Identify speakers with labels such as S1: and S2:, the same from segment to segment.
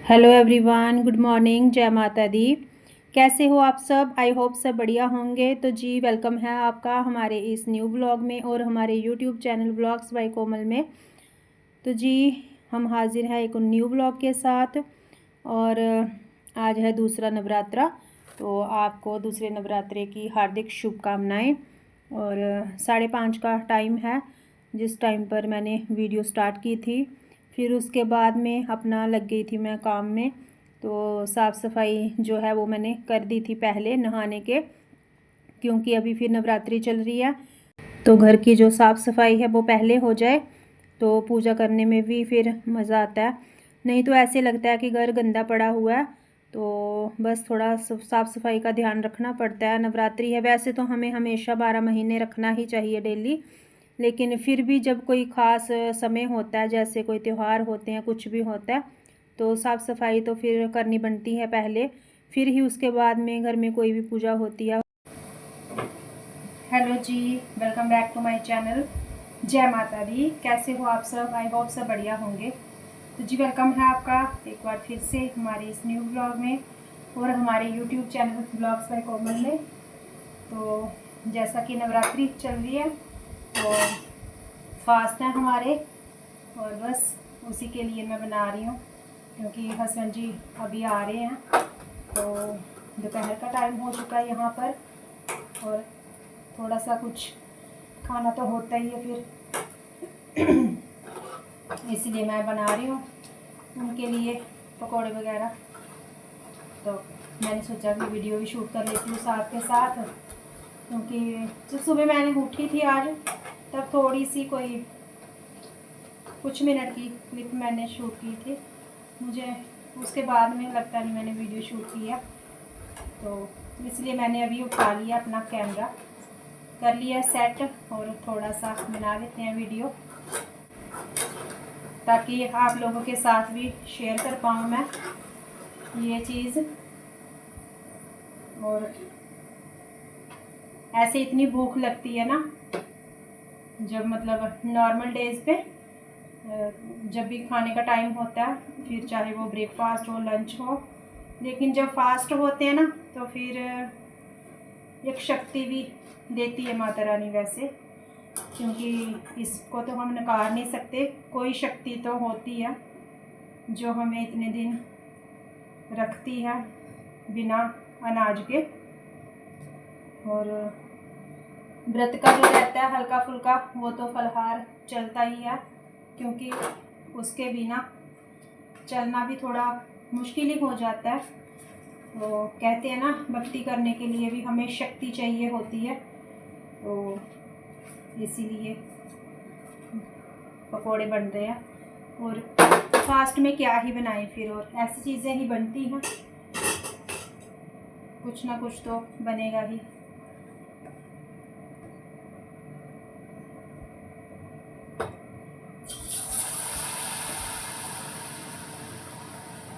S1: Hello everyone, good morning, जय माता दी। कैसे हो आप सब? आई होप सब बढ़िया होंगे। तो जी वेलकम है आपका हमारे इस न्यू व्लॉग में और हमारे यूट्यूब चैनल व्लॉग्स बाय कोमल में। तो जी हम हाजिर हैं एक न्यू व्लॉग के साथ। और आज है दूसरा नवरात्रा, तो आपको दूसरे नवरात्रे की हार्दिक शुभकामनाएं। और 5:30 का टाइम है जिस टाइम पर मैंने वीडियो स्टार्ट की थी। फिर उसके बाद में अपना लग गई थी मैं काम में। तो साफ़ सफाई जो है वो मैंने कर दी थी पहले नहाने के, क्योंकि अभी फिर नवरात्रि चल रही है तो घर की जो साफ़ सफाई है वो पहले हो जाए तो पूजा करने में भी फिर मज़ा आता है। नहीं तो ऐसे लगता है कि घर गंदा पड़ा हुआ है। तो बस थोड़ा साफ़ सफाई का ध्यान रखना पड़ता है। नवरात्रि है, वैसे तो हमें हमेशा 12 महीने रखना ही चाहिए डेली, लेकिन फिर भी जब कोई ख़ास समय होता है, जैसे कोई त्यौहार होते हैं, कुछ भी होता है, तो साफ़ सफाई तो फिर करनी बनती है पहले, फिर ही उसके बाद में घर में कोई भी पूजा होती है। Hello ji, welcome back to my channel. जय माता दी। कैसे हो आप सब? आई होप सब बढ़िया होंगे। तो जी वेलकम है आपका एक बार फिर से हमारे इस न्यू ब्लॉग में और हमारे यूट्यूब चैनल ब्लॉग्स बाय कोमल में। तो जैसा कि नवरात्रि चल रही है तो फास्ट हैं हमारे, और बस उसी के लिए मैं बना रही हूँ, क्योंकि हस्बैंड जी अभी आ रहे हैं। तो दोपहर का टाइम हो चुका है यहाँ पर, और थोड़ा सा कुछ खाना तो होता ही है फिर इसलिए मैं बना रही हूँ उनके लिए पकौड़े वगैरह। तो मैंने सोचा कि वीडियो भी शूट कर लेती हूँ साथ के साथ, क्योंकि जब सुबह मैंने उठी थी आज तब थोड़ी सी कोई कुछ मिनट की क्लिप मैंने शूट की थी। मुझे उसके बाद में लगता नहीं मैंने वीडियो शूट किया, तो इसलिए मैंने अभी उठा लिया अपना कैमरा, कर लिया सेट, और थोड़ा सा बना लेते हैं वीडियो ताकि आप लोगों के साथ भी शेयर कर पाऊँ मैं ये चीज़। और ऐसे इतनी भूख लगती है ना, जब मतलब नॉर्मल डेज पे जब भी खाने का टाइम होता है, फिर चाहे वो ब्रेकफास्ट हो, लंच हो, लेकिन जब फास्ट होते हैं ना तो फिर एक शक्ति भी देती है माता रानी वैसे, क्योंकि इसको तो हम नकार नहीं सकते। कोई शक्ति तो होती है जो हमें इतने दिन रखती है बिना अनाज के। और व्रत का जो रहता है हल्का फुल्का वो तो फलहार चलता ही है, क्योंकि उसके बिना चलना भी थोड़ा मुश्किल ही हो जाता है। तो कहते हैं ना, भक्ति करने के लिए भी हमें शक्ति चाहिए होती है, तो इसीलिए पकोड़े बन रहे हैं। और फास्ट में क्या ही बनाए फिर, और ऐसी चीज़ें ही बनती हैं, कुछ ना कुछ तो बनेगा ही।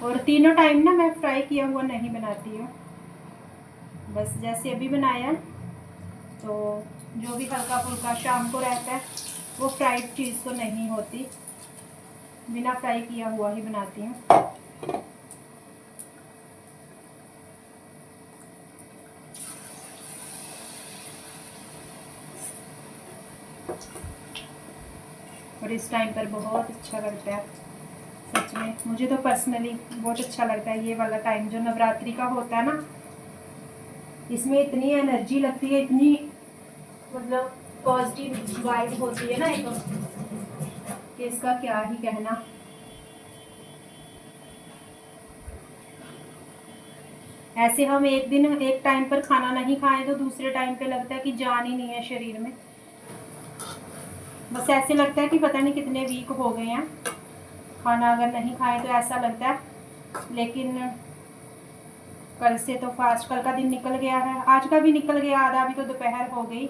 S1: और तीनों टाइम ना मैं फ्राई किया हुआ नहीं बनाती हूँ, बस जैसे अभी बनाया तो जो भी हल्का फुल्का शाम को रहता है वो फ्राइड चीज़ तो नहीं होती, बिना फ्राई किया हुआ ही बनाती हूँ। और इस टाइम पर बहुत अच्छा लगता है सच में, मुझे तो पर्सनली बहुत अच्छा लगता है ये वाला टाइम जो नवरात्रि का होता है ना। इसमें इतनी एनर्जी लगती है, इतनी मतलब पॉजिटिव वाइब होती है ना एक, कि इसका क्या ही कहना। ऐसे हम एक दिन एक टाइम पर खाना नहीं खाएं तो दूसरे टाइम पे लगता है कि जान ही नहीं है शरीर में, बस ऐसे लगता है कि पता नहीं कितने वीक हो गए हैं खाना अगर नहीं खाएं तो ऐसा लगता है। लेकिन कल से तो फास्ट, कल का दिन निकल गया है, आज का भी निकल गया आधा, अभी तो दोपहर हो गई।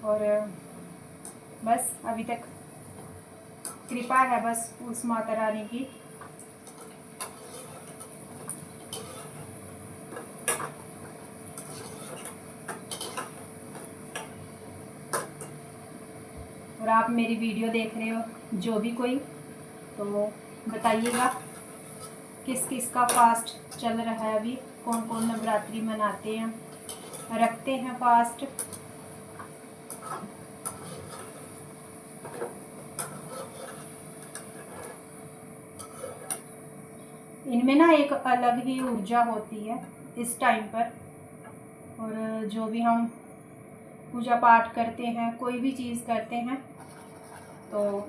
S1: और बस अभी तक कृपा है बस उस माता रानी की। और आप मेरी वीडियो देख रहे हो जो भी कोई, तो बताइएगा किस किस का फास्ट चल रहा है, अभी कौन कौन नवरात्रि मनाते हैं, रखते हैं फास्ट। इनमें ना एक अलग ही ऊर्जा होती है इस टाइम पर। और जो भी हम पूजा पाठ करते हैं, कोई भी चीज़ करते हैं, तो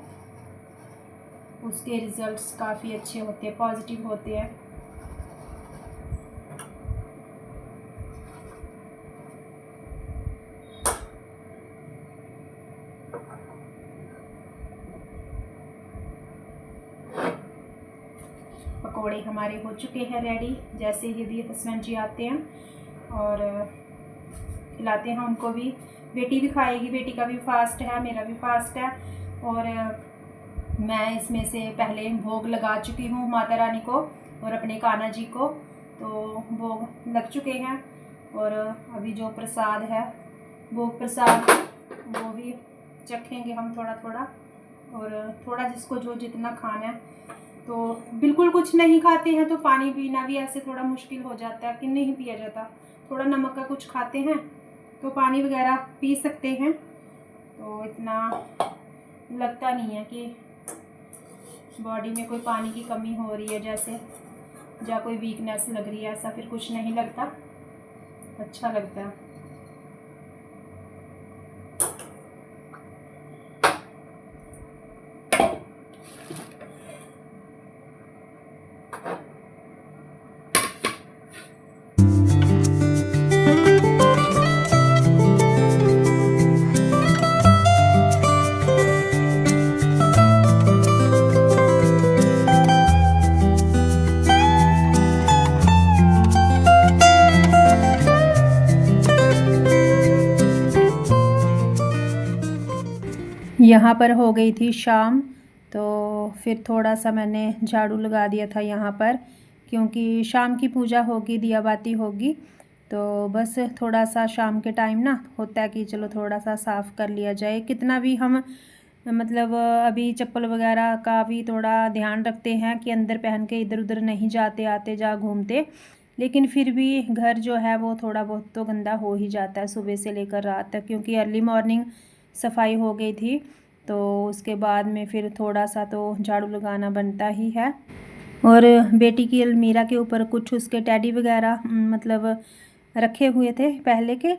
S1: उसके रिजल्ट्स काफ़ी अच्छे होते हैं, पॉजिटिव होते हैं। पकोड़े हमारे हो चुके हैं रेडी। जैसे ही भी हस्बैंड जी आते हैं और खिलाते हैं उनको भी। बेटी भी खाएगी, बेटी का भी फास्ट है, मेरा भी फास्ट है। और मैं इसमें से पहले भोग लगा चुकी हूँ माता रानी को और अपने कान्हा जी को, तो भोग लग चुके हैं। और अभी जो प्रसाद है, भोग प्रसाद, वो भी चखेंगे हम थोड़ा थोड़ा। और थोड़ा जिसको जो जितना खाना है, तो बिल्कुल कुछ नहीं खाते हैं तो पानी पीना भी ऐसे थोड़ा मुश्किल हो जाता है कि नहीं पिया जाता। थोड़ा नमक का कुछ खाते हैं तो पानी वगैरह पी सकते हैं, तो इतना लगता नहीं है कि बॉडी में कोई पानी की कमी हो रही है जैसे, या कोई वीकनेस लग रही है, ऐसा फिर कुछ नहीं लगता, अच्छा लगता है। यहाँ पर हो गई थी शाम, तो फिर थोड़ा सा मैंने झाड़ू लगा दिया था यहाँ पर, क्योंकि शाम की पूजा होगी, दिया बाती होगी, तो बस थोड़ा सा शाम के टाइम ना होता है कि चलो थोड़ा सा साफ़ कर लिया जाए। कितना भी हम मतलब अभी चप्पल वगैरह का भी थोड़ा ध्यान रखते हैं कि अंदर पहन के इधर उधर नहीं जाते आते जा घूमते, लेकिन फिर भी घर जो है वो थोड़ा बहुत तो गंदा हो ही जाता है सुबह से लेकर रात तक, क्योंकि अर्ली मॉर्निंग सफाई हो गई थी, तो उसके बाद में फिर थोड़ा सा तो झाड़ू लगाना बनता ही है। और बेटी की अलमीरा के ऊपर कुछ उसके टेडी वगैरह मतलब रखे हुए थे पहले के,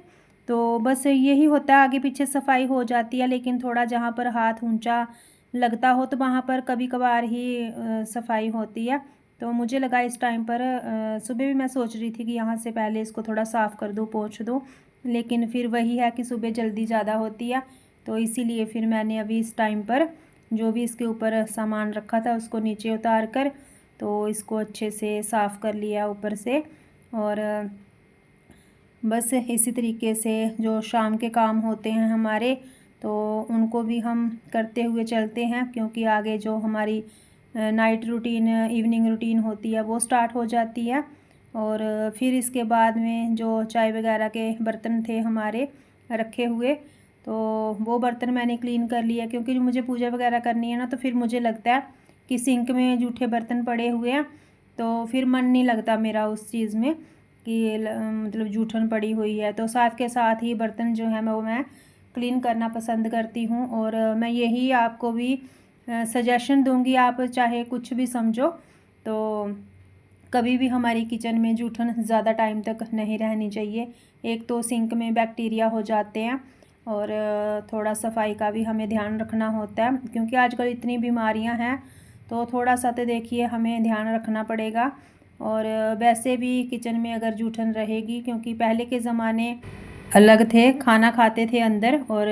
S1: तो बस यही होता है, आगे पीछे सफाई हो जाती है, लेकिन थोड़ा जहाँ पर हाथ ऊंचा लगता हो तो वहाँ पर कभी कभार ही सफाई होती है। तो मुझे लगा इस टाइम पर सुबह भी मैं सोच रही थी कि यहाँ से पहले इसको थोड़ा साफ़ कर दूँ, पोंछ दूँ, लेकिन फिर वही है कि सुबह जल्दी ज़्यादा होती है, तो इसीलिए फिर मैंने अभी इस टाइम पर जो भी इसके ऊपर सामान रखा था उसको नीचे उतार कर तो इसको अच्छे से साफ़ कर लिया ऊपर से। और बस इसी तरीके से जो शाम के काम होते हैं हमारे, तो उनको भी हम करते हुए चलते हैं, क्योंकि आगे जो हमारी नाइट रूटीन, इवनिंग रूटीन होती है वो स्टार्ट हो जाती है। और फिर इसके बाद में जो चाय वगैरह के बर्तन थे हमारे रखे हुए, तो वो बर्तन मैंने क्लीन कर लिया, क्योंकि मुझे पूजा वगैरह करनी है ना, तो फिर मुझे लगता है कि सिंक में जूठे बर्तन पड़े हुए हैं तो फिर मन नहीं लगता मेरा उस चीज़ में कि मतलब जूठन पड़ी हुई है, तो साथ के साथ ही बर्तन जो है वो मैं क्लीन करना पसंद करती हूँ। और मैं यही आपको भी सजेशन दूंगी, आप चाहे कुछ भी समझो, तो कभी भी हमारी किचन में जूठन ज़्यादा टाइम तक नहीं रहनी चाहिए। एक तो सिंक में बैक्टीरिया हो जाते हैं, और थोड़ा सफाई का भी हमें ध्यान रखना होता है, क्योंकि आजकल इतनी बीमारियां हैं, तो थोड़ा सा तो देखिए हमें ध्यान रखना पड़ेगा। और वैसे भी किचन में अगर जूठन रहेगी, क्योंकि पहले के ज़माने अलग थे, खाना खाते थे अंदर और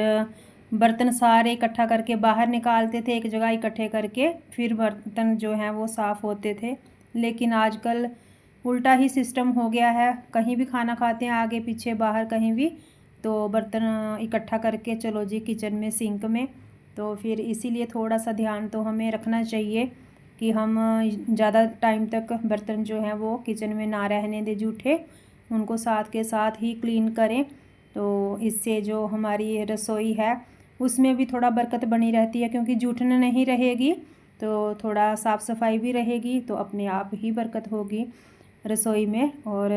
S1: बर्तन सारे इकट्ठा करके बाहर निकालते थे, एक जगह इकट्ठे करके फिर बर्तन जो हैं वो साफ़ होते थे। लेकिन आजकल उल्टा ही सिस्टम हो गया है, कहीं भी खाना खाते हैं आगे पीछे बाहर कहीं भी, तो बर्तन इकट्ठा करके चलो जी किचन में, सिंक में। तो फिर इसीलिए थोड़ा सा ध्यान तो हमें रखना चाहिए कि हम ज़्यादा टाइम तक बर्तन जो हैं वो किचन में ना रहने दें जूठे, उनको साथ के साथ ही क्लीन करें। तो इससे जो हमारी रसोई है उसमें भी थोड़ा बरकत बनी रहती है, क्योंकि जूठन नहीं रहेगी तो थोड़ा साफ़ सफाई भी रहेगी तो अपने आप ही बरकत होगी रसोई में, और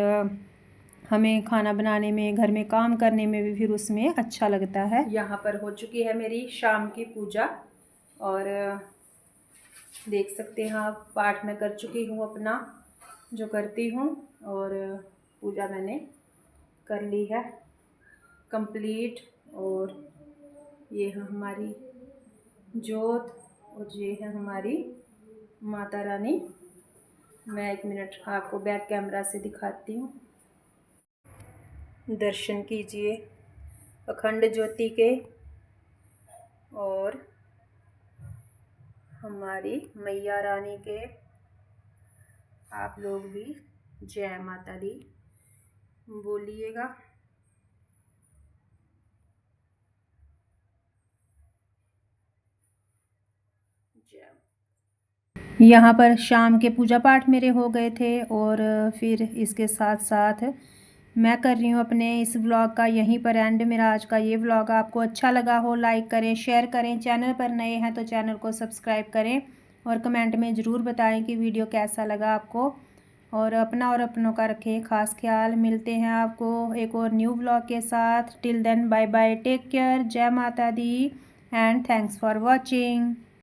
S1: हमें खाना बनाने में, घर में काम करने में भी फिर उसमें अच्छा लगता है। यहाँ पर हो चुकी है मेरी शाम की पूजा, और देख सकते हैं आप, पाठ मैं कर चुकी हूँ अपना जो करती हूँ, और पूजा मैंने कर ली है कंप्लीट। और ये है हमारी जोत, और ये है हमारी माता रानी। मैं 1 मिनट आपको बैक कैमरा से दिखाती हूँ, दर्शन कीजिए अखंड ज्योति के। और हमारी मैया रानी के। आप लोग भी जय माता दी बोलिएगा। यहाँ पर शाम के पूजा पाठ मेरे हो गए थे, और फिर इसके साथ साथ मैं कर रही हूँ अपने इस व्लॉग का यहीं पर एंड। मेरा आज का ये व्लॉग आपको अच्छा लगा हो, लाइक करें, शेयर करें। चैनल पर नए हैं तो चैनल को सब्सक्राइब करें, और कमेंट में ज़रूर बताएं कि वीडियो कैसा लगा आपको। और अपना और अपनों का रखें खास ख्याल। मिलते हैं आपको एक और न्यू व्लॉग के साथ। Till then bye bye, take care, जय माता दी एंड थैंक्स फॉर वॉचिंग।